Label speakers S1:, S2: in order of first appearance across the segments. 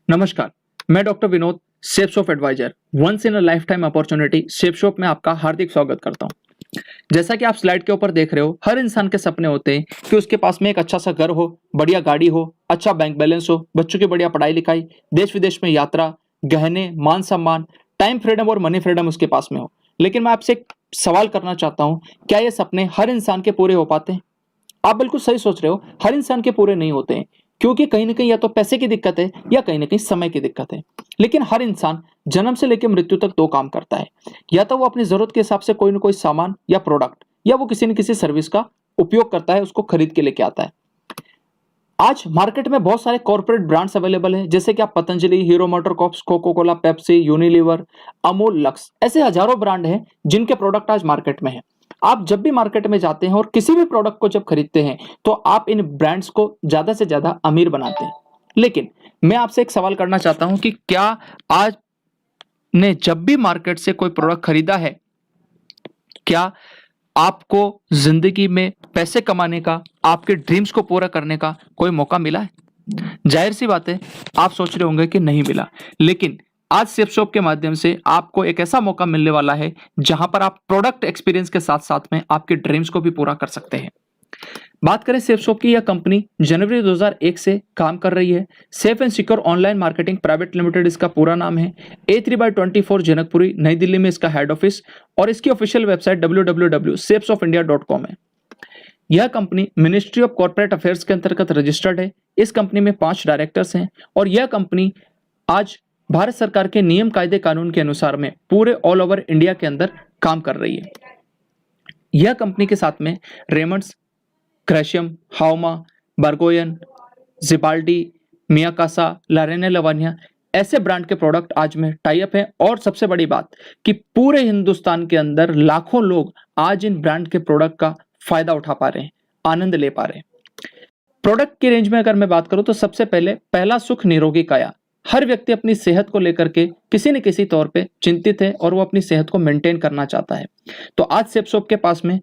S1: नमस्कार, मैं doctor Vinod, Safe Shop adviser, once in a lifetime opportunity Safe Shop में आपका हार्दिक स्वागत करता हूं। जैसा कि आप स्लाइड के ऊपर देख रहे हो, हर इंसान के सपने होते हैं कि उसके पास में एक अच्छा सा घर हो, बढ़िया गाड़ी हो, अच्छा बैंक बैलेंस हो, बच्चों की बढ़िया पढ़ाई लिखाई, देश विदेश में यात्रा, गहने, मान सम्मान, टाइम फ्रीडम और मनी फ्रीडम उसके पास में हो। लेकिन मैं आपसे एक सवाल करना चाहता हूँ, क्या ये सपने हर इंसान के पूरे हो पाते हैं? आप बिल्कुल सही सोच रहे हो, हर इंसान के पूरे नहीं होते हैं, क्योंकि कहीं ना कहीं या तो पैसे की दिक्कत है या कहीं ना कहीं समय की दिक्कत है। लेकिन हर इंसान जन्म से लेकर मृत्यु तक दो काम करता है, या तो वो अपनी जरूरत के हिसाब से कोई ना कोई सामान या प्रोडक्ट या वो किसी न किसी सर्विस का उपयोग करता है, उसको खरीद के लेके आता है। आज मार्केट में बहुत सारे कॉर्पोरेट ब्रांड्स अवेलेबल हैं, जैसे कि आप Patanjali, Hero MotoCorps, Coca Cola, Pepsi, Unilever, Amul, Lux, ऐसे हजारों ब्रांड हैं जिनके प्रोडक्ट आज मार्केट में हैं। आप जब भी मार्केट में जाते हैं और किसी भी प्रोडक्ट को जब खरीदते हैं तो आप इन ब्रांड्स को ज्यादा से ज्यादा अमीर बनाते हैं। लेकिन मैं आपसे एक सवाल करना चाहता हूं कि क्या आज ने जब भी मार्केट से कोई प्रोडक्ट खरीदा है, क्या आपको जिंदगी में पैसे कमाने का, आपके ड्रीम्स को पूरा करने का कोई मौका मिला है? जाहिर सी बात है, आप सोच रहे होंगे कि नहीं मिला। लेकिन आज सेफ शॉप के माध्यम से आपको एक ऐसा मौका मिलने वाला है जहां पर आप प्रोडक्ट एक्सपीरियंस के साथ साथ में आपके ड्रीम्स को भी पूरा कर सकते हैं। बात करें सेफ शॉप की, यह कंपनी जनवरी 2001 से काम कर रही है। Safe and secure online marketing private limited इसका पूरा नाम है। A3/24 जनकपुरी नई दिल्ली में इसका हेड ऑफिस और इसकी ऑफिशियल वेबसाइट www.safesoffindia.com है। यह company ministry of corporate affairs के अंतर्गत रजिस्टर्ड है। इस कंपनी में 5 डायरेक्टर्स हैं और यह कंपनी आज भारत सरकार के नियम कायदे कानून के अनुसार में पूरे ऑल ओवर इंडिया के अंदर काम कर रही है। यह कंपनी के साथ में रेमंड्स, क्रैशियम, हाउमा, बार्गोयन, जिबाल्डी, मियाकासा, लारेने लवानिया, ऐसे ब्रांड के प्रोडक्ट आज में टाई अप है। और सबसे बड़ी बात कि पूरे हिंदुस्तान के अंदर लाखों लोग आज इन ब्रांड के प्रोडक्ट का फायदा उठा पा रहे हैं, आनंद ले पा रहे हैं। प्रोडक्ट की रेंज में अगर मैं बात करूं तो सबसे पहले पहला सुख निरोगी काया। हर व्यक्ति अपनी सेहत को लेकर के किसी न किसी तौर पे चिंतित है और वो अपनी सेहत को मेंटेन करना चाहता है। तो आज सेफ शॉप के पास में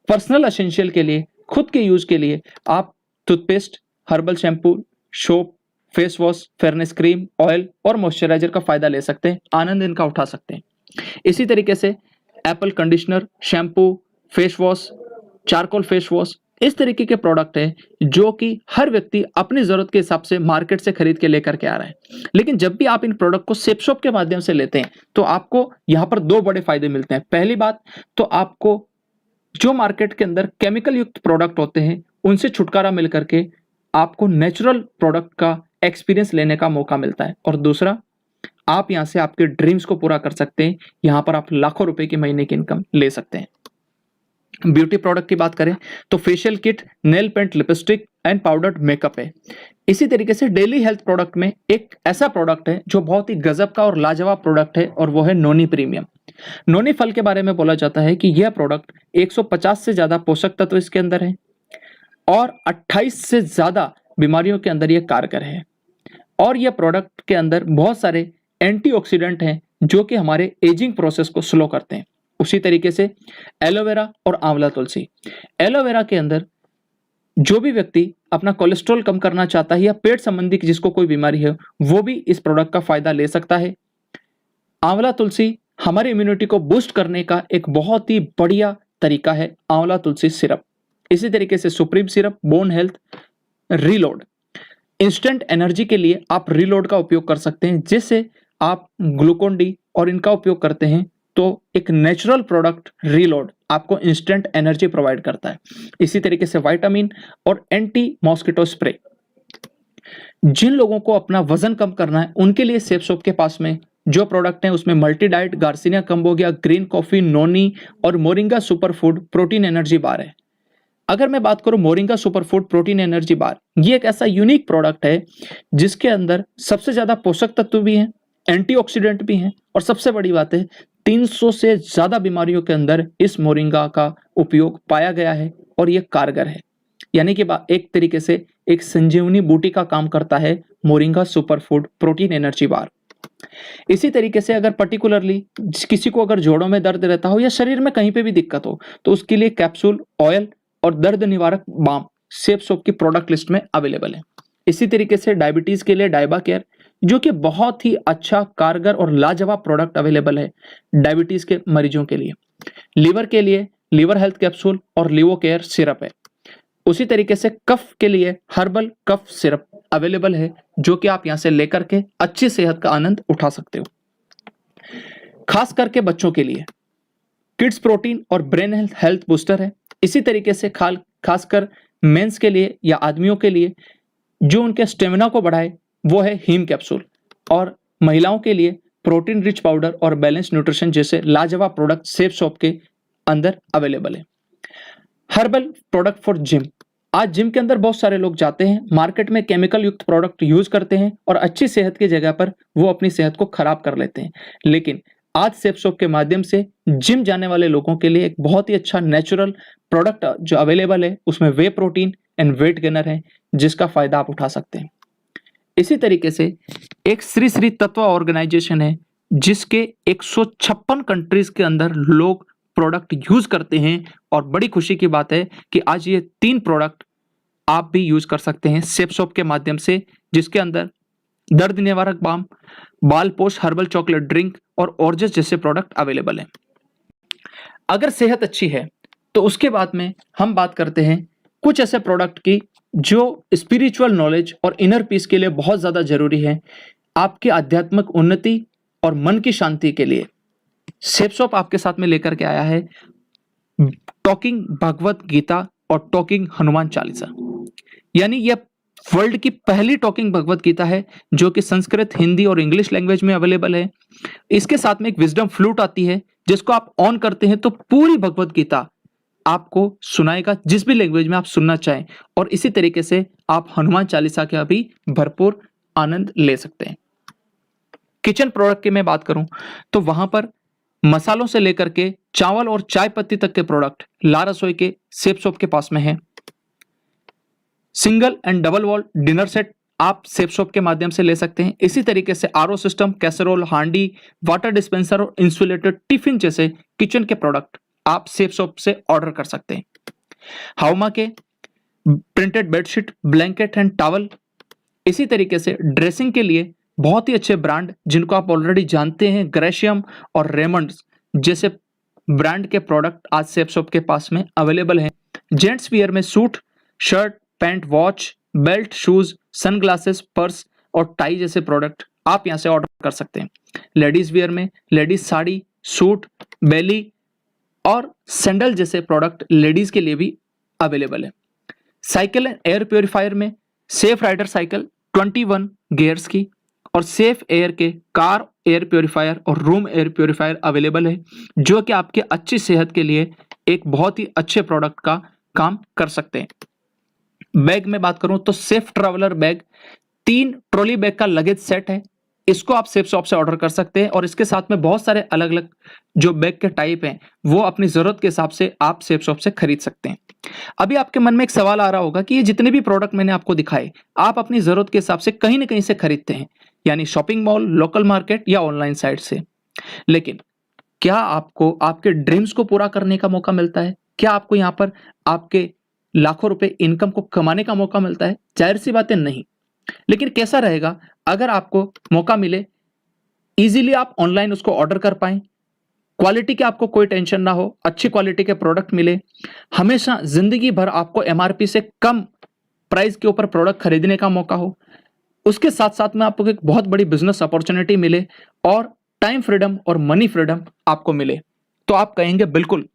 S1: पर्सनल एसेंशियल के लिए, खुद के यूज के लिए आप toothpaste, herbal shampoo, soap, face wash, fairness cream, oil और मॉइस्चराइजर का फायदा ले सकते हैं, आनंद इनका उठा सकते हैं। इसी तरीके से Apple conditioner, shampoo, face wash, charcoal face wash, इस तरीके के प्रोडक्ट है जो कि हर व्यक्ति अपनी जरूरत के हिसाब से मार्केट से खरीद के लेकर के आ रहा है। लेकिन जब भी आप इन प्रोडक्ट को सेफ शॉप के माध्यम से लेते हैं तो आपको यहाँ पर 2 बड़े फायदे मिलते हैं। पहली बात तो आपको जो मार्केट के अंदर केमिकल युक्त प्रोडक्ट होते हैं उनसे छुटकारा मिल करके आपको नेचुरल प्रोडक्ट का एक्सपीरियंस लेने का मौका मिलता है। और दूसरा, आप यहां से आपके ड्रीम्स को पूरा कर सकते हैं। यहां पर आप लाखों रुपए की महीने की इनकम ले सकते हैं। ब्यूटी प्रोडक्ट की बात करें तो facial kit, nail paint, lipstick and powdered makeup है। इसी तरीके से डेली हेल्थ प्रोडक्ट में एक ऐसा प्रोडक्ट है जो बहुत ही गजब का और लाजवाब प्रोडक्ट है और वो है नोनी प्रीमियम। नोनी फल के बारे में बोला जाता है कि यह प्रोडक्ट 150 से ज्यादा पोषक तत्व इसके अंदर है और 28 से ज्यादा बीमारियों के अंदर यह कारगर है। और यह प्रोडक्ट के अंदर बहुत सारे एंटीऑक्सीडेंट हैं जो कि हमारे एजिंग प्रोसेस को स्लो करते हैं। उसी तरीके से एलोवेरा और आंवला तुलसी। एलोवेरा के अंदर जो भी व्यक्ति अपना कोलेस्ट्रॉल कम करना चाहता है या पेट संबंधी जिसको कोई बीमारी है वो भी इस प्रोडक्ट का फायदा ले सकता है। आंवला तुलसी हमारी इम्यूनिटी को बूस्ट करने का एक बहुत ही बढ़िया तरीका है, आंवला तुलसी सिरप। इसी तरीके से supreme syrup, bone health, reload, instant energy के लिए आप रीलोड का उपयोग कर सकते हैं, जिससे आप ग्लूकोन डी और इनका उपयोग करते हैं तो एक नेचुरल प्रोडक्ट रीलोड आपको इंस्टेंट एनर्जी प्रोवाइड करता है। इसी तरीके से विटामिन और एंटी मॉस्किटो स्प्रे। जिन लोगों को अपना वजन कम करना है उनके लिए सेफ शॉप के पास में जो प्रोडक्ट है उसमें multi diet, garcinia cambogia, green coffee, noni और moringa super food protein energy bar है। अगर मैं बात करूं moringa super food protein energy bar, ये एक ऐसा यूनिक प्रोडक्ट है जिसके अंदर सबसे ज्यादा पोषक तत्व भी हैं, एंटीऑक्सीडेंट भी हैं और सबसे बड़ी बात है 300 से ज्यादा बीमारियों के अंदर इस मोरिंगा का उपयोग पाया गया है और ये कारगर है। यानी कि एक तरीके से एक संजीवनी बूटी का काम करता है moringa super food protein energy बार। इसी तरीके से अगर पर्टिकुलरली किसी को अगर जोड़ों में दर्द रहता हो या शरीर में कहीं पे भी दिक्कत हो तो उसके लिए कैप्सूल, ऑयल और दर्द निवारक बाम सेफ शॉप की प्रोडक्ट लिस्ट में अवेलेबल है। इसी तरीके से डायबिटीज के लिए डायबा केयर, जो कि बहुत ही अच्छा, कारगर और लाजवाब प्रोडक्ट अवेलेबल है डायबिटीज के मरीजों के लिए। लीवर के लिए लीवर हेल्थ कैप्सूल और लिवो केयर सिरप है। उसी तरीके से कफ के लिए हर्बल कफ सिरप अवेलेबल है, जो कि आप यहां से लेकर के अच्छी सेहत का आनंद उठा सकते हो। खास करके बच्चों के लिए किड्स प्रोटीन और ब्रेन हेल्थ बूस्टर है। इसी तरीके से खासकर मेंस के लिए या आदमियों के लिए जो उनके स्टेमिना को बढ़ाए वो है हीम कैप्सूल, और महिलाओं के लिए प्रोटीन रिच पाउडर और बैलेंस न्यूट्रिशन जैसे लाजवाब प्रोडक्ट सेफ शॉप के अंदर अवेलेबल है। Herbal product for gym. आज जिम के अंदर बहुत सारे लोग जाते हैं, मार्केट में केमिकल युक्त प्रोडक्ट यूज करते हैं और अच्छी सेहत की जगह पर वो अपनी सेहत को खराब कर लेते हैं। लेकिन आज सेफ शॉप के माध्यम से जिम जाने वाले लोगों के लिए एक बहुत ही अच्छा नेचुरल प्रोडक्ट जो अवेलेबल है, उसमें वे प्रोटीन एंड वेट गेनर है, जिसका फायदा आप उठा सकते हैं। इसी तरीके से एक श्री श्री तत्व ऑर्गेनाइजेशन है, जिसके 156 कंट्रीज के अंदर लोग प्रोडक्ट यूज करते हैं, और बड़ी खुशी की बात है कि आज ये 3 प्रोडक्ट आप भी यूज कर सकते हैं सेफ शॉप के माध्यम से, जिसके अंदर दर्द निवारक बाम, बालपोश हर्बल चॉकलेट ड्रिंक और ऑर्जस जैसे प्रोडक्ट अवेलेबल हैं। अगर सेहत अच्छी है तो उसके बाद में हम बात करते हैं कुछ ऐसे प्रोडक्ट की जो स्पिरिचुअल नॉलेज और इनर पीस के लिए बहुत ज्यादा जरूरी है, आपकी आध्यात्मिक उन्नति और मन की शांति के लिए। सेफ शॉप आपके साथ में लेकर के आया है टॉकिंग भगवत गीता और टॉकिंग हनुमान चालीसा, यानी यह वर्ल्ड की पहली टॉकिंग भगवत गीता है जो कि संस्कृत, हिंदी और इंग्लिश लैंग्वेज में अवेलेबल है। इसके साथ में एक विजडम फ्लूट आती है, जिसको आप ऑन करते हैं तो पूरी भगवत गीता आपको सुनाएगा जिस भी लैंग्वेज में आप सुनना चाहें, और इसी तरीके से आप हनुमान चालीसा का भी भरपूर आनंद ले सकते हैं। किचन प्रोडक्ट की मैं बात करूं तो वहां पर मसालों से लेकर के चावल और चाय पत्ती तक के प्रोडक्ट ला रसोई के सेफ शॉप के पास में है। Single and double wall dinner set आप सेफ शॉप के माध्यम से ले सकते हैं। इसी तरीके से आरओ सिस्टम, कैसरोल, हांडी, वाटर डिस्पेंसर और इंसुलेटेड टिफिन जैसे किचन के प्रोडक्ट आप सेफ शॉप से ऑर्डर कर सकते हैं। हाउमा के printed bedsheet, blanket and towel. इसी तरीके से ड्रेसिंग के लिए बहुत ही अच्छे ब्रांड जिनको आप ऑलरेडी जानते हैं, ग्रेशियम और रेमंड्स जैसे ब्रांड के प्रोडक्ट आज सेफ शॉप के पास में अवेलेबल हैं। जेंट्स वियर में suit, shirt, pant, watch, belt, shoes, sunglasses, purse और टाई जैसे प्रोडक्ट आप यहां से ऑर्डर कर सकते हैं। लेडीज वियर में लेडीज साड़ी, सूट, बेली और सैंडल जैसे प्रोडक्ट लेडीज के लिए भी अवेलेबल है। साइकिल एंड एयर प्योरीफायर में सेफ राइडर साइकिल 21 गियर्स की और सेफ एयर के कार एयर प्योरीफायर और रूम एयर प्योरीफायर अवेलेबल है, जो कि आपके अच्छी सेहत के लिए एक बहुत ही अच्छे प्रोडक्ट का काम कर सकते हैं। बैग में बात करूं तो safe traveller bag 3 trolley bag का लगेज सेट है, इसको आप सेफ शॉप से ऑर्डर कर सकते हैं, और इसके साथ में बहुत सारे अलग अलग जो बैग के टाइप हैं वो अपनी जरूरत के हिसाब से आप सेफ शॉप से खरीद सकते हैं। अभी आपके मन में एक सवाल आ रहा होगा कि ये जितने भी प्रोडक्ट मैंने आपको दिखाए आप अपनी जरूरत के हिसाब से कहीं ना कहीं से खरीदते हैं, यानी शॉपिंग मॉल, लोकल मार्केट या ऑनलाइन साइट से। लेकिन क्या आपको आपके ड्रीम्स को पूरा करने का मौका मिलता है? क्या आपको यहाँ पर आपके लाखों रुपए इनकम को कमाने का मौका मिलता है? जाहिर सी बात है नहीं। लेकिन कैसा रहेगा अगर आपको मौका मिले, इजीली आप ऑनलाइन उसको ऑर्डर कर पाए, क्वालिटी के आपको कोई टेंशन ना हो, अच्छी क्वालिटी के प्रोडक्ट मिले, हमेशा जिंदगी भर आपको एमआरपी से कम प्राइस के ऊपर प्रोडक्ट खरीदने का मौका हो, उसके साथ साथ में आपको एक बहुत बड़ी बिजनेस अपॉर्चुनिटी मिले और टाइम फ्रीडम और मनी फ्रीडम आपको मिले, तो आप कहेंगे बिल्कुल।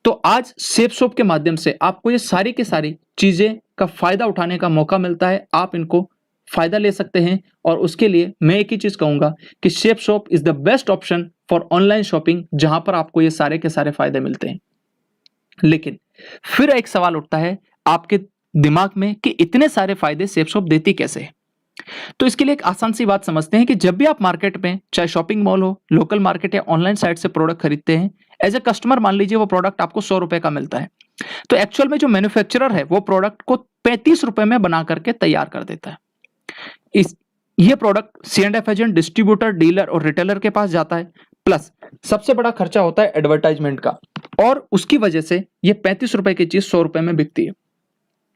S1: तो आज सेफ शॉप के माध्यम से आपको ये सारी की सारी चीजें का फायदा उठाने का मौका मिलता है, आप इनको फायदा ले सकते हैं। और उसके लिए मैं एक ही चीज कहूंगा कि safe shop is the best option for online shopping, जहां पर आपको ये सारे के सारे फायदे मिलते हैं। लेकिन फिर एक सवाल उठता है आपके दिमाग में कि इतने सारे फायदे सेफ शॉप देती कैसे है? तो इसके लिए एक आसान सी बात समझते हैं कि जब भी आप मार्केट में, चाहे शॉपिंग मॉल हो, लोकल मार्केट या ऑनलाइन साइट से प्रोडक्ट खरीदते हैं, एज ए कस्टमर मान लीजिए वो प्रोडक्ट आपको 100 रुपए का मिलता है, तो एक्चुअल में जो मैन्युफैक्चरर है वो प्रोडक्ट को 35 रुपए में बना करके तैयार कर देता है। ये product C&F agent, distributor, dealer और रिटेलर के पास जाता है, प्लस सबसे बड़ा खर्चा होता है एडवर्टाइजमेंट का, और उसकी वजह से ये 35 रुपए की चीज 100 रुपए में बिकती है।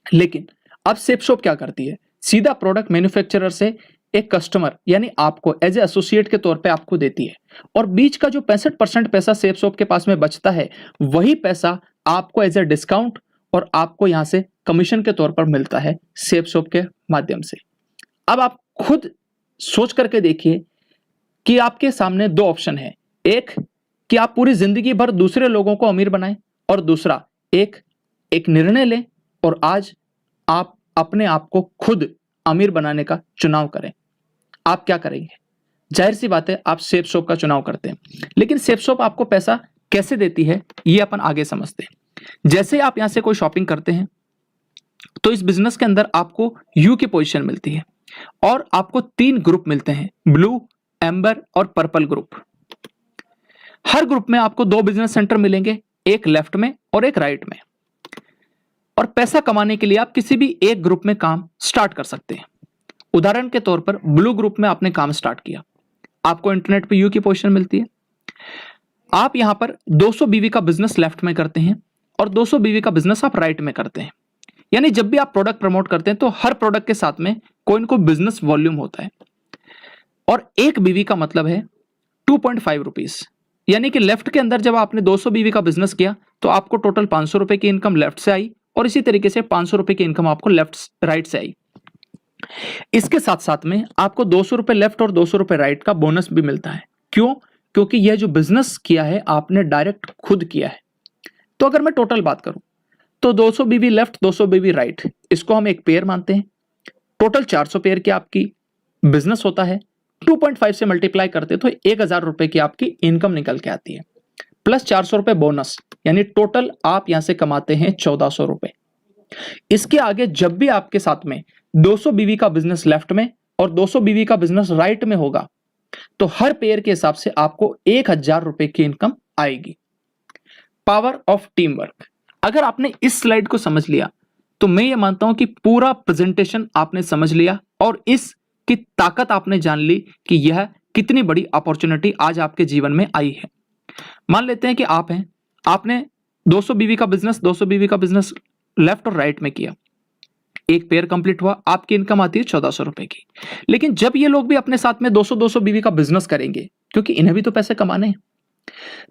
S1: लेकिन अब सेफ शॉप क्या करती है? सीधा प्रोडक्ट मैन्युफैक्चरर से एक कस्टमर यानी आपको एज ए एसोसिएट के तौर पे आपको देती है, और बीच का जो 65% पैसा सेफ शॉप के पास में बचता है वही पैसा आपको एज ए डिस्काउंट और आपको यहां से कमीशन के तौर पर मिलता है सेफ शॉप के माध्यम से। अब आप खुद सोच करके देखिए कि आपके सामने दो ऑप्शन है, एक कि आप पूरी जिंदगी भर दूसरे लोगों को अमीर बनाएं, और दूसरा एक निर्णय लें और आज आप अपने आप को खुद अमीर बनाने का चुनाव करें। आप क्या करेंगे? जाहिर सी बात है आप सेफ शॉप का चुनाव करते हैं, लेकिन सेफ शॉप आपको पैसा कैसे देती है ये अपन आगे समझते हैं। जैसे आप यहां से कोई शॉपिंग करते हैं तो इस बिजनेस के अंदर आपको यू की पोजीशन मिलती है और आपको 3 ग्रुप मिलते हैं, ब्लू, एम्बर और पर्पल ग्रुप। हर ग्रुप में आपको 2 बिजनेस सेंटर मिलेंगे, एक लेफ्ट में और एक राइट में। और पैसा कमाने के लिए आप किसी भी एक ग्रुप में काम स्टार्ट कर सकते हैं। उदाहरण के तौर पर ब्लू ग्रुप में आपने काम स्टार्ट किया, आपको इंटरनेट पे यू की पोजीशन मिलती है। आप यहां पर 200 बीवी का बिजनेस लेफ्ट में करते हैं और 200 बीवी का बिजनेस आप राइट में करते हैं। यानी जब भी आप प्रोडक्ट प्रमोट करते हैं तो हर प्रोडक्ट के साथ में कोई ना कोई बिजनेस वॉल्यूम होता है, और एक बीवी का मतलब है 2.5 रुपीज। यानी कि लेफ्ट के अंदर जब आपने 200 बीवी का बिजनेस किया तो आपको टोटल 500 रुपए की इनकम लेफ्ट से आई, और इसी तरीके से 500 रुपए की इनकम आपको राइट से आई। इसके साथ साथ में आपको 200 रुपए लेफ्ट और 200 रुपए राइट का बोनस भी मिलता है। क्यों? क्योंकि यह जो बिजनेस किया है आपने डायरेक्ट खुद किया है। तो अगर मैं टोटल बात करूं तो 200 बीवी लेफ्ट 200 बीवी राइट, इसको हम एक पेयर मानते हैं। टोटल 400 पेयर की आपकी बिजनेस होता है, 2.5 से मल्टीप्लाई करते तो 1000 रुपए की आपकी इनकम निकल के आती है, प्लस 400 रुपए बोनस, यानी टोटल आप यहां से कमाते हैं 1400 रुपए। इसके आगे जब भी आपके साथ में 200 बीवी का बिजनेस लेफ्ट में और 200 बीवी का बिजनेस राइट में होगा तो हर पेयर के हिसाब से आपको 1000 रुपए की इनकम आएगी। Power of team work. अगर आपने इस स्लाइड को समझ लिया तो मैं ये मानता हूं कि पूरा प्रेजेंटेशन आपने समझ लिया और इसकी ताकत आपने जान ली कि यह कितनी बड़ी अपॉर्चुनिटी आज आपके जीवन में आई है। मान लेते हैं कि आप हैं, आपने 200 बीवी का बिजनेस लेफ्ट और राइट में किया, एक पेयर कंप्लीट हुआ, आपकी इनकम आती है 1400 रुपए की। लेकिन जब ये लोग भी अपने साथ में 200 बीवी का बिजनेस करेंगे, क्योंकि इन्हें भी तो पैसे कमाने हैं,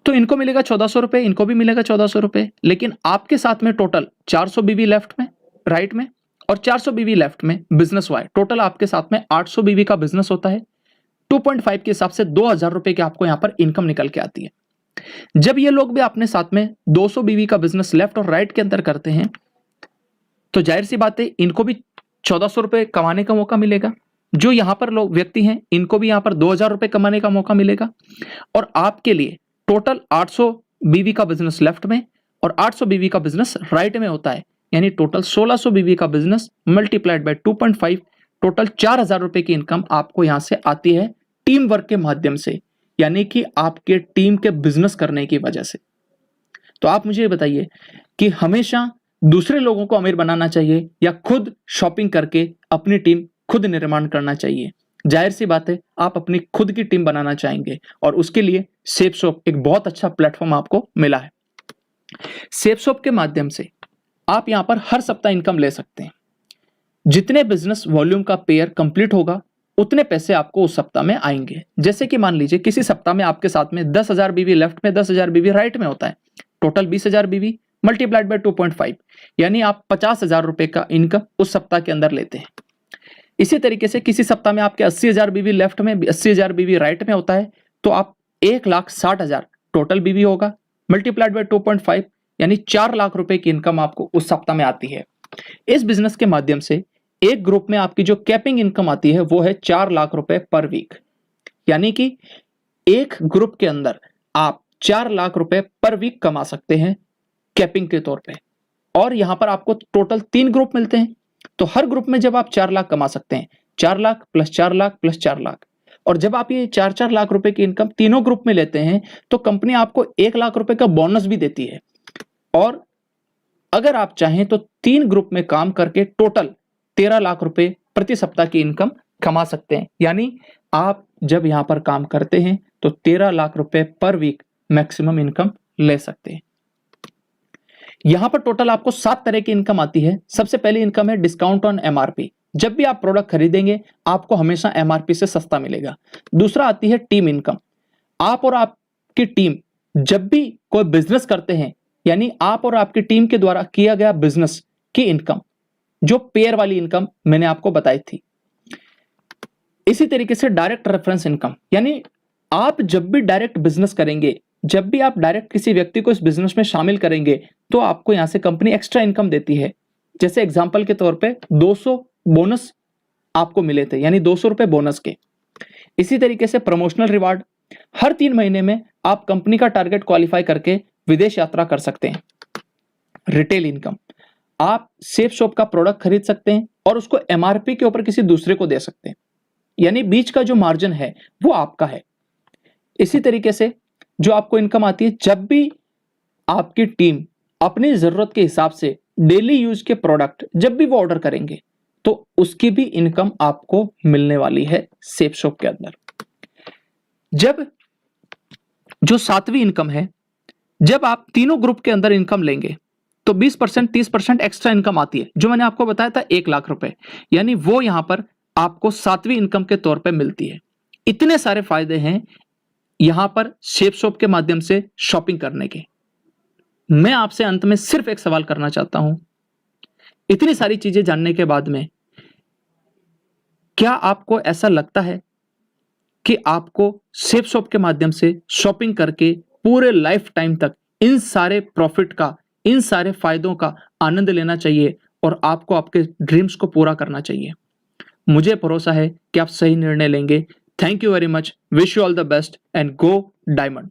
S1: तो इनको मिलेगा 1400 रुपए, इनको भी मिलेगा 1400 रुपए। लेकिन आपके साथ में टोटल 400 बीवी लेफ्ट में, राइट में और 400 बीवी लेफ्ट में बिजनेस हुआ है। टोटल आपके साथ में 800 बीवी का बिजनेस होता है। 2.5 के हिसाब से 2000 रुपए की आपको यहां पर इनकम निकल के आती है। जब ये लोग भी अपने साथ में 200 बीवी का बिजनेस लेफ्ट और राइट के अंदर करते हैं तो जाहिर सी बात है इनको भी 1400 रुपए कमाने का मौका मिलेगा। जो यहां पर लोग व्यक्ति हैं इनको भी यहां पर 2000 रुपए कमाने का मौका मिलेगा। और आपके लिए टोटल 800 बीवी का बिजनेस लेफ्ट में और 800 बीवी का बिजनेस राइट में होता है, यानी टोटल 1600 बीवी का बिजनेस मल्टीप्लाइड बाय 2.5, टोटल 4000 रुपए की इनकम आपको यहां से आती है टीम वर्क के माध्यम से, यानी कि आपके टीम के बिजनेस करने की वजह से। तो आप मुझे बताइए कि हमेशा दूसरे लोगों को अमीर बनाना चाहिए या खुद शॉपिंग करके अपनी टीम खुद निर्माण करना चाहिए? जाहिर सी बात है आप अपनी खुद की टीम बनाना चाहेंगे और उसके लिए सेफ शॉप एक बहुत अच्छा प्लेटफॉर्म आपको मिला है। सेफ शॉप के माध्यम से आप यहां पर हर सप्ताह इनकम ले सकते हैं। जितने बिजनेस वॉल्यूम का पेयर कंप्लीट होगा उतने पैसे आपको उस सप्ताह में आएंगे। जैसे कि मान लीजिए किसी सप्ताह में आपके साथ में 10,000 बीवी लेफ्ट में 10,000 बीवी राइट में होता है, टोटल 20,000 बीवी मल्टीप्लाइड बाय 2.5, यानी आप 50,000 रुपए का इनकम उस सप्ताह के अंदर लेते हैं। इसी तरीके से किसी सप्ताह में आपके 80,000 बीवी लेफ्ट में 80,000 बीवी राइट में होता है तो आप 1,60,000 टोटल बीवी होगा मल्टीप्लाइड बाय 2.5, यानी 4 लाख रुपए की इनकम आपको उस सप्ताह में आती है। इस बिजनेस के माध्यम से एक ग्रुप में आपकी जो कैपिंग इनकम आती है वो है 4 लाख रुपए पर वीक, यानी कि एक ग्रुप के अंदर आप 4 लाख रुपए पर वीक कमा सकते हैं कैपिंग के तौर पे। और यहां पर आपको टोटल 3 ग्रुप मिलते हैं, तो हर ग्रुप में जब आप 4 लाख कमा सकते हैं, 4 लाख प्लस 4 लाख प्लस 4 लाख, और जब आप ये 4-4 लाख रुपए की इनकम तीनों ग्रुप में लेते हैं तो कंपनी आपको 1 लाख रुपए का बोनस भी देती है। और अगर आप चाहें तो 3 ग्रुप में काम करके टोटल 13 लाख रुपए प्रति सप्ताह की इनकम कमा सकते हैं। यानी आप जब यहां पर काम करते हैं तो 13 लाख रुपए पर वीक मैक्सिमम इनकम ले सकते हैं। यहां पर टोटल आपको 7 तरह की इनकम आती है। सबसे पहली इनकम है डिस्काउंट ऑन एमआरपी, जब भी आप प्रोडक्ट खरीदेंगे आपको हमेशा एमआरपी से सस्ता मिलेगा। दूसरा आती है टीम इनकम। आप और आपकी टीम जब भी कोई बिजनेस करते हैं, यानी आप और आपकी टीम के द्वारा किया गया बिजनेस की इनकम, जो पेयर वाली इनकम मैंने आपको बताई थी। इसी तरीके से डायरेक्ट रेफरेंस इनकम, यानी आप जब भी डायरेक्ट बिजनेस करेंगे, जब भी आप डायरेक्ट किसी व्यक्ति को इस बिजनेस में शामिल करेंगे, तो आपको यहां से कंपनी एक्स्ट्रा इनकम देती है। जैसे एग्जांपल के तौर पे 200 बोनस आपको मिले थे, यानी 200 रुपए बोनस के। इसी तरीके से प्रमोशनल रिवार्ड, हर 3 महीने में आप कंपनी का टारगेट क्वालिफाई करके विदेश यात्रा कर सकते हैं। रिटेल इनकम, आप सेफ शॉप का प्रोडक्ट खरीद सकते हैं और उसको एमआरपी के ऊपर किसी दूसरे को दे सकते हैं, यानी बीच का जो मार्जिन है वो आपका है। इसी तरीके से जो आपको इनकम आती है, जब भी आपकी टीम अपनी जरूरत के हिसाब से डेली यूज के प्रोडक्ट जब भी वो ऑर्डर करेंगे, तो उसकी भी इनकम आपको मिलने वाली है सेफ शॉप के अंदर। जब जो 7वीं इनकम है, जब आप तीनों ग्रुप के अंदर इनकम लेंगे तो 20% 30% एक्स्ट्रा इनकम आती है, जो मैंने आपको बताया था 1 लाख रुपए, यानी वो यहां पर आपको 7वीं इनकम के तौर पे मिलती है। इतने सारे फायदे हैं यहां पर सेफ शॉप के माध्यम से शॉपिंग करने के। मैं आपसे अंत में सिर्फ एक सवाल करना चाहता हूं, इतनी सारी चीजें जानने के बाद में क्या आपको ऐसा लगता है कि आपको सेफ शॉप के माध्यम से शॉपिंग करके पूरे लाइफ टाइम तक इन सारे प्रॉफिट का, इन सारे फायदों का आनंद लेना चाहिए और आपको आपके ड्रीम्स को पूरा करना चाहिए? मुझे भरोसा है कि आप सही निर्णय लेंगे। Thank you very much, wish you all the best and go diamond.